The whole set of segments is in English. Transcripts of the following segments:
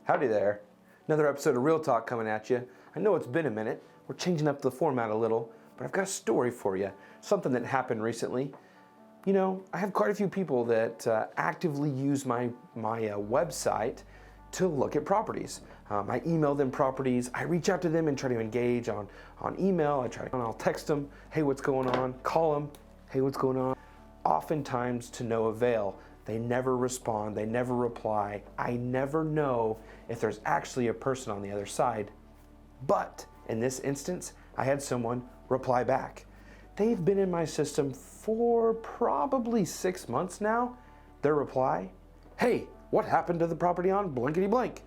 Howdy there. Another episode of Real Talk coming at you. I know it's been a minute. We're changing up the format a little, but I've got a story for you. Something that happened recently. You know, I have quite a few people that actively use my website to look at properties. I email them properties. I reach out to them and try to engage on email. I'll text them, hey, what's going on? Call them, hey, what's going on? Oftentimes to no avail. They never respond, they never reply. I never know if there's actually a person on the other side. But in this instance, I had someone reply back. They've been in my system for probably 6 months now. Their reply, hey, what happened to the property on blankety blank?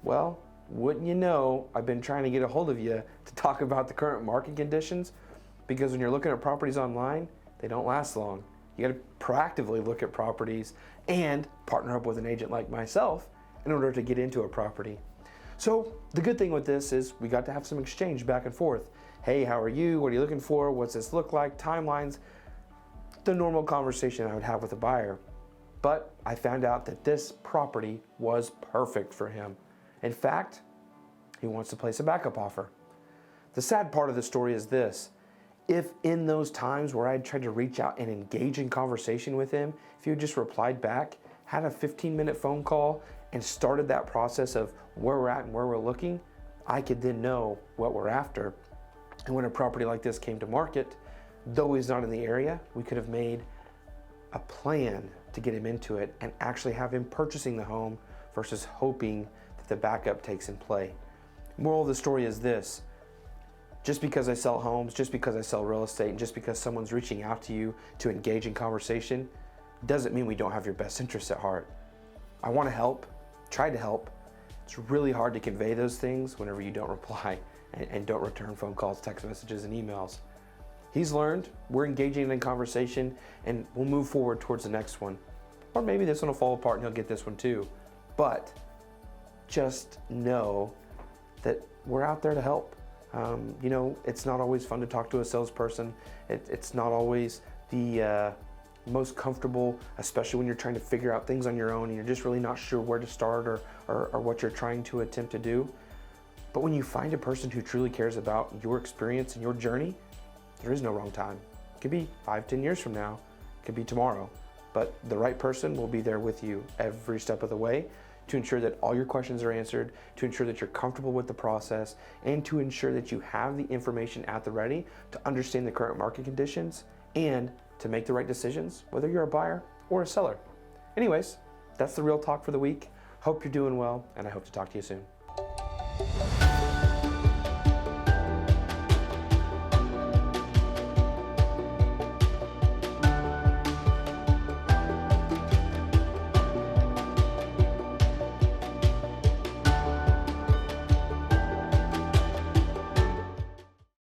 Well, wouldn't you know, I've been trying to get a hold of you to talk about the current market conditions, because when you're looking at properties online, they don't last long. You got to proactively look at properties and partner up with an agent like myself in order to get into a property. So the good thing with this is we got to have some exchange back and forth. Hey, how are you? What are you looking for? What's this look like? Timelines. The normal conversation I would have with a buyer. But I found out that this property was perfect for him. In fact, he wants to place a backup offer. The sad part of the story is this. If in those times where I tried to reach out and engage in conversation with him, if he had just replied back, had a 15-minute phone call, and started that process of where we're at and where we're looking, I could then know what we're after. And when a property like this came to market, though he's not in the area, we could have made a plan to get him into it and actually have him purchasing the home versus hoping that the backup takes in play. Moral of the story is this. Just because I sell homes, just because I sell real estate, and just because someone's reaching out to you to engage in conversation, doesn't mean we don't have your best interests at heart. I want to help, try to help. It's really hard to convey those things whenever you don't reply and don't return phone calls, text messages, and emails. He's learned, we're engaging in conversation, and we'll move forward towards the next one. Or maybe this one will fall apart and he'll get this one too. But just know that we're out there to help. You know, it's not always fun to talk to a salesperson. It's not always the most comfortable, especially when you're trying to figure out things on your own and you're just really not sure where to start or what you're trying to attempt to do. But when you find a person who truly cares about your experience and your journey, there is no wrong time. It could be 5-10 years from now, it could be tomorrow, but the right person will be there with you every step of the way to ensure that all your questions are answered, to ensure that you're comfortable with the process, and to ensure that you have the information at the ready to understand the current market conditions and to make the right decisions, whether you're a buyer or a seller. Anyways, that's the Real Talk for the week. Hope you're doing well, and I hope to talk to you soon.